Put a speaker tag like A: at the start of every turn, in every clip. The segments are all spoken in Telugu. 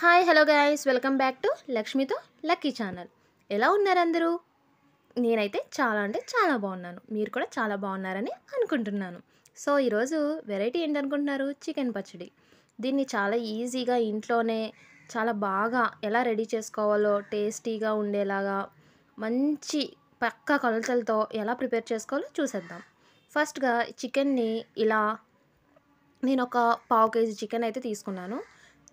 A: Hi hello guys welcome back to లక్ష్మితో లక్కీ ఛానల్. ఎలా ఉన్నారు అందరూ? నేనైతే చాలా అంటే చాలా బాగున్నాను. మీరు కూడా చాలా బాగున్నారని అనుకుంటున్నాను. సో ఈరోజు వెరైటీ ఏంటనుకుంటున్నారు? చికెన్ పచ్చడి. దీన్ని చాలా ఈజీగా ఇంట్లోనే చాలా బాగా ఎలా రెడీ చేసుకోవాలో టేస్టీగా ఉండేలాగా మంచి పక్కా కొలతలతో ఎలా ప్రిపేర్ చేసుకోవాలో చూసేద్దాం. ఫస్ట్గా చికెన్ని ఇలా నేను ఒక పావు కేజీ చికెన్ అయితే తీసుకున్నాను.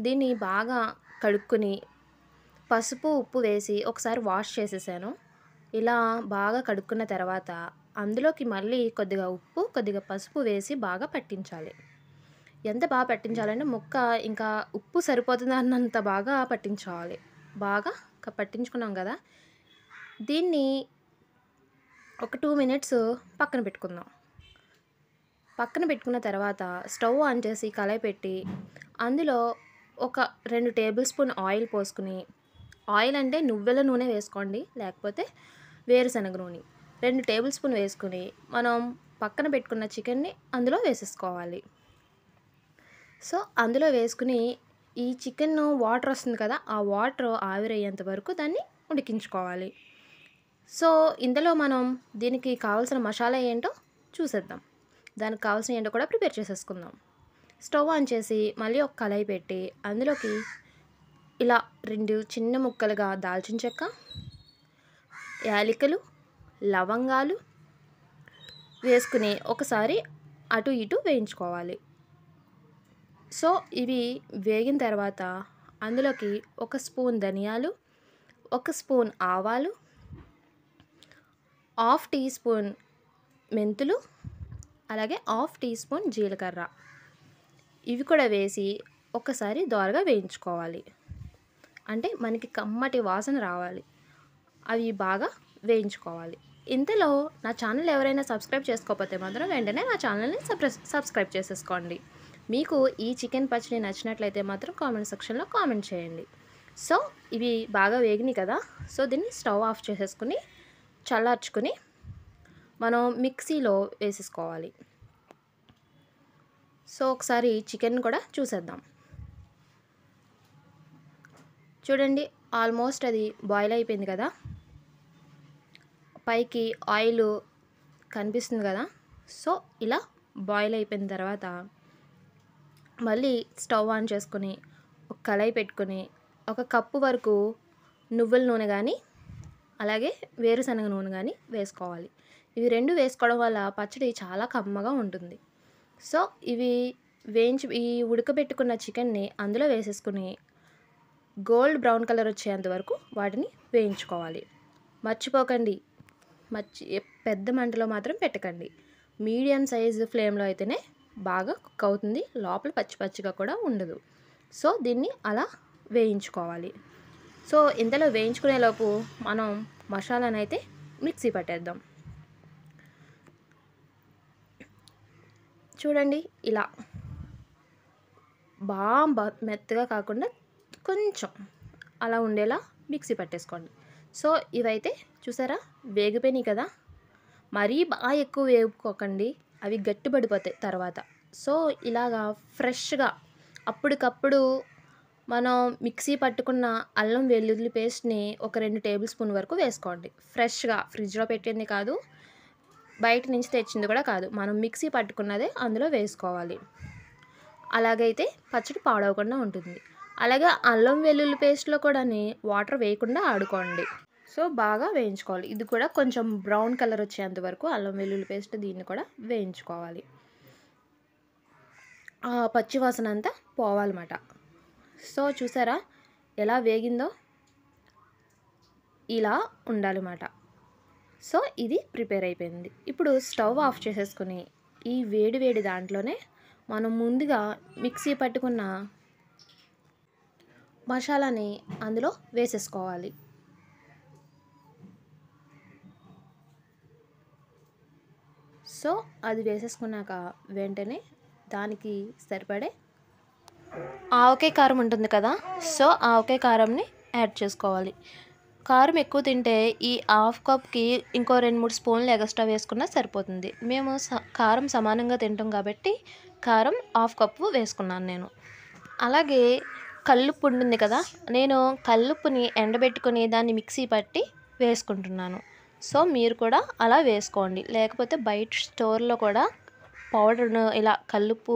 A: దీన్ని బాగా కడుక్కొని పసుపు ఉప్పు వేసి ఒకసారి వాష్ చేసేసాను. ఇలా బాగా కడుక్కున్న తర్వాత అందులోకి మళ్ళీ కొద్దిగా ఉప్పు కొద్దిగా పసుపు వేసి బాగా పట్టించాలి. ఎంత బాగా పట్టించాలంటే ముక్క ఇంకా ఉప్పు సరిపోతుంది అన్నంత బాగా పట్టించుకోవాలి. బాగా పట్టించుకున్నాం కదా, దీన్ని ఒక 2 మినిట్స్ పక్కన పెట్టుకుందాం. పక్కన పెట్టుకున్న తర్వాత స్టవ్ ఆన్ చేసి కళాయి పెట్టి అందులో ఒక 2 టేబుల్ స్పూన్ ఆయిల్ పోసుకుని, ఆయిల్ అంటే నువ్వుల నూనె వేసుకోండి, లేకపోతే వేరుశనగ నూనె 2 టేబుల్ స్పూన్ వేసుకుని మనం పక్కన పెట్టుకున్న చికెన్ని అందులో వేసేసుకోవాలి. సో అందులో వేసుకుని ఈ చికెన్ వాటర్ వస్తుంది కదా, ఆ వాటర్ ఆవిరయ్యేంత వరకు దాన్ని ఉడికించుకోవాలి. సో ఇందులో మనం దీనికి కావాల్సిన మసాలా ఏంటో చూసేద్దాం. దానికి కావాల్సిన ఏంటో కూడా ప్రిపేర్ చేసేసుకుందాం. స్టవ్ ఆన్ చేసి మళ్ళీ ఒక కళాయి పెట్టి అందులోకి ఇలా 2 చిన్న ముక్కలుగా దాల్చిన చెక్క, యాలకులు, లవంగాలు వేసుకుని ఒకసారి అటు ఇటు వేయించుకోవాలి. సో ఇవి వేగిన తర్వాత అందులోకి 1 స్పూన్ ధనియాలు, 1 స్పూన్ ఆవాలు, 1/2 టీ స్పూన్ మెంతులు, అలాగే 1/2 టీ స్పూన్ జీలకర్ర ఇవి కూడా వేసి ఒకసారి దోరగా వేయించుకోవాలి. అంటే మనకి కమ్మటి వాసన రావాలి, అవి బాగా వేయించుకోవాలి. ఇంతలో నా ఛానల్ ఎవరైనా సబ్స్క్రైబ్ చేసుకోకపోతే మాత్రం వెంటనే నా ఛానల్ని సబ్స్క్రైబ్ చేసేసుకోండి. మీకు ఈ చికెన్ పచ్చడి నచ్చినట్లయితే మాత్రం కామెంట్ సెక్షన్లో కామెంట్ చేయండి. సో ఇవి బాగా వేగినాయి కదా, సో దీన్ని స్టవ్ ఆఫ్ చేసేసుకుని చల్లార్చుకుని మనం మిక్సీలో వేసేసుకోవాలి. సో ఒకసారి చికెన్ కూడా చూసేద్దాం. చూడండి, ఆల్మోస్ట్ అది బాయిల్ అయిపోయింది కదా, పైకి ఆయిల్ కనిపిస్తుంది కదా. సో ఇలా బాయిల్ అయిపోయిన తర్వాత మళ్ళీ స్టవ్ ఆన్ చేసుకుని ఒక కళాయి పెట్టుకుని 1 కప్పు వరకు నువ్వుల నూనె కానీ అలాగే వేరుశనగ నూనె కానీ వేసుకోవాలి. ఇవి 2 వేసుకోవడం వల్ల పచ్చడి చాలా కమ్మగా ఉంటుంది. సో ఇవి ఈ ఉడకబెట్టుకున్న చికెన్ని అందులో వేసేసుకుని గోల్డ్ బ్రౌన్ కలర్ వచ్చేంత వరకు వాటిని వేయించుకోవాలి. మర్చిపోకండి, పెద్ద మంటలో మాత్రం పెట్టకండి. మీడియం సైజు ఫ్లేమ్లో అయితేనే బాగా కుక్ అవుతుంది, లోపల పచ్చి పచ్చిగా కూడా ఉండదు. సో దీన్ని అలా వేయించుకోవాలి. సో ఇంతలో వేయించుకునేలోపు మనం మసాలాను అయితే మిక్సీ పట్టేద్దాం. చూడండి, ఇలా బాగా మెత్తగా కాకుండా కొంచెం అలా ఉండేలా మిక్సీ పట్టేసుకోండి. సో ఇవైతే చూసారా వేగిపోయినాయి కదా, మరీ బాగా ఎక్కువ వేపుకోకండి, అవి గట్టిపడిపోతాయి తర్వాత. సో ఇలాగా ఫ్రెష్గా అప్పటికప్పుడు మనం మిక్సీ పట్టుకున్న అల్లం వెల్లుల్లి పేస్ట్ని ఒక 2 టేబుల్ స్పూన్ వరకు వేసుకోండి. ఫ్రెష్గా ఫ్రిడ్జ్లో పెట్టింది కాదు, బయట నుంచి తెచ్చింది కూడా కాదు, మనం మిక్సీ పట్టుకున్నదే అందులో వేసుకోవాలి. అలాగైతే పచ్చడి పాడవకుండా ఉంటుంది. అలాగే అల్లం వెల్లుల్లి పేస్ట్లో కూడా వాటర్ వేయకుండా ఆడుకోండి. సో బాగా వేయించుకోవాలి. ఇది కూడా కొంచెం బ్రౌన్ కలర్ వచ్చేంత వరకు అల్లం వెల్లుల్లి పేస్ట్ దీన్ని కూడా వేయించుకోవాలి. పచ్చి వాసన అంతా పోవాలన్నమాట. సో చూసారా ఎలా వేగిందో, ఇలా ఉండాలన్నమాట. సో ఇది ప్రిపేర్ అయిపోయింది. ఇప్పుడు స్టవ్ ఆఫ్ చేసేసుకుని ఈ వేడి దాంట్లోనే మనం ముందుగా మిక్సీ పట్టుకున్న మసాలాని అందులో వేసేసుకోవాలి. సో అది వేసేసుకున్నాక వెంటనే దానికి సరిపడే ఆవకాయ కారం ఉంటుంది కదా, సో ఆవకాయ కారంని యాడ్ చేసుకోవాలి. కారం ఎక్కువ తింటే ఈ 1/2 కప్కి ఇంకో 2-3 స్పూన్లు ఎక్స్ట్రా వేసుకున్నా సరిపోతుంది. మేము కారం సమానంగా తింటాం కాబట్టి కారం 1/2 కప్పు వేసుకున్నాను నేను. అలాగే కల్లుప్పు ఉంటుంది కదా, నేను కల్లుప్పుని ఎండబెట్టుకొని దాన్ని మిక్సీ పట్టి వేసుకుంటున్నాను. సో మీరు కూడా అలా వేసుకోండి. లేకపోతే బయట స్టోర్లో కూడా పౌడర్ను ఇలా కల్లుప్పు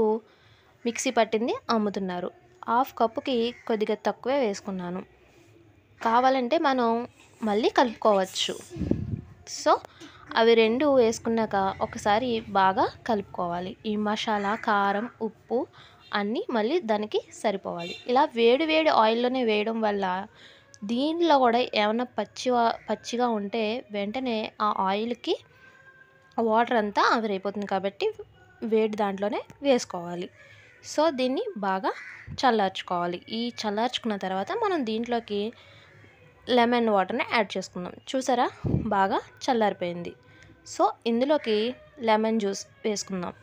A: మిక్సీ పట్టింది అమ్ముతున్నారు. హాఫ్ కప్పుకి కొద్దిగా తక్కువే వేసుకున్నాను. కావాలంటే మనం మళ్ళీ కలుపుకోవచ్చు. సో అవి రెండు వేసుకున్నాక ఒకసారి బాగా కలుపుకోవాలి. ఈ మసాలా, కారం, ఉప్పు అన్నీ మళ్ళీ దానికి సరిపోవాలి. ఇలా వేడి వేడి ఆయిల్లోనే వేయడం వల్ల దీనిలో కూడా ఏమన్నా పచ్చిగా ఉంటే వెంటనే ఆ ఆయిల్కి వాటర్ అంతా ఆవిరైపోతుంది కాబట్టి వేడి దాంట్లోనే వేసుకోవాలి. సో దీన్ని బాగా చల్లార్చుకోవాలి. ఈ చల్లార్చుకున్న తర్వాత మనం దీంట్లోకి లెమన్ వాటర్ని యాడ్ చేసుకుందాం. చూసారా, బాగా చల్లారిపోయింది. సో ఇందులోకి లెమన్ జ్యూస్ వేసుకుందాం.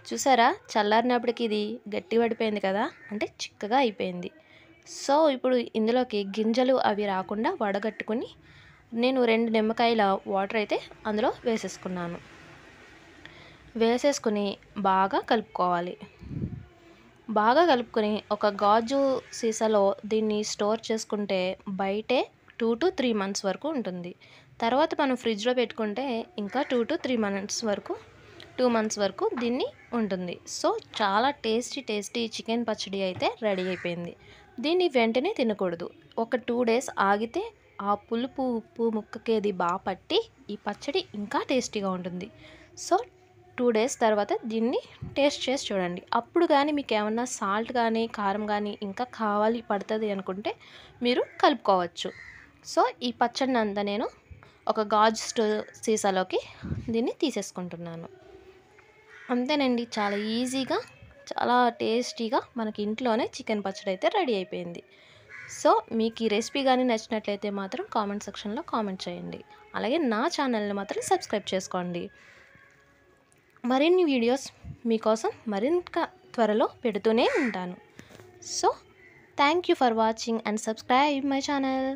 A: చూసారా, చల్లారినప్పటికి ఇది గట్టి పడిపోయింది కదా, అంటే చిక్కగా అయిపోయింది. సో ఇప్పుడు ఇందులోకి గింజలు అవి రాకుండా వడగట్టుకుని నేను 2 నిమ్మకాయల వాటర్ అయితే అందులో వేసేసుకుని బాగా కలుపుకోవాలి. బాగా కలుపుకొని ఒక గాజు సీసాలో దీన్ని స్టోర్ చేసుకుంటే బయటే 2 to 3 months వరకు ఉంటుంది. తర్వాత మనం ఫ్రిడ్జ్లో పెట్టుకుంటే ఇంకా 2 to 3 months వరకు 2 months వరకు దీన్ని ఉంటుంది. సో చాలా టేస్టీ చికెన్ పచ్చడి అయితే రెడీ అయిపోయింది. దీన్ని వెంటనే తినకూడదు. ఒక 2 days ఆగితే ఆ పులుపు, ఉప్పు ముక్కకి అది బాగా పట్టి ఈ పచ్చడి ఇంకా టేస్టీగా ఉంటుంది. సో 2 days తర్వాత దీన్ని టేస్ట్ చేసి చూడండి. అప్పుడు కానీ మీకు ఏమన్నా సాల్ట్ కానీ కారం కానీ ఇంకా కావాలి పడుతుంది అనుకుంటే మీరు కలుపుకోవచ్చు. సో ఈ పచ్చడిని అంతా నేను ఒక గాజు సీసాలోకి దీన్ని తీసేసుకుంటున్నాను. అంతేనండి, చాలా ఈజీగా చాలా టేస్టీగా మనకి ఇంట్లోనే చికెన్ పచ్చడి అయితే రెడీ అయిపోయింది. సో మీకు ఈ రెసిపీ కానీ నచ్చినట్లయితే మాత్రం కామెంట్ సెక్షన్లో కామెంట్ చేయండి. అలాగే నా ఛానల్ని మాత్రం సబ్స్క్రైబ్ చేసుకోండి. మరిన్ని వీడియోస్ మీకోసం మరింత త్వరలో పెడుతూనే ఉంటాను. So thank you for watching and subscribe my channel.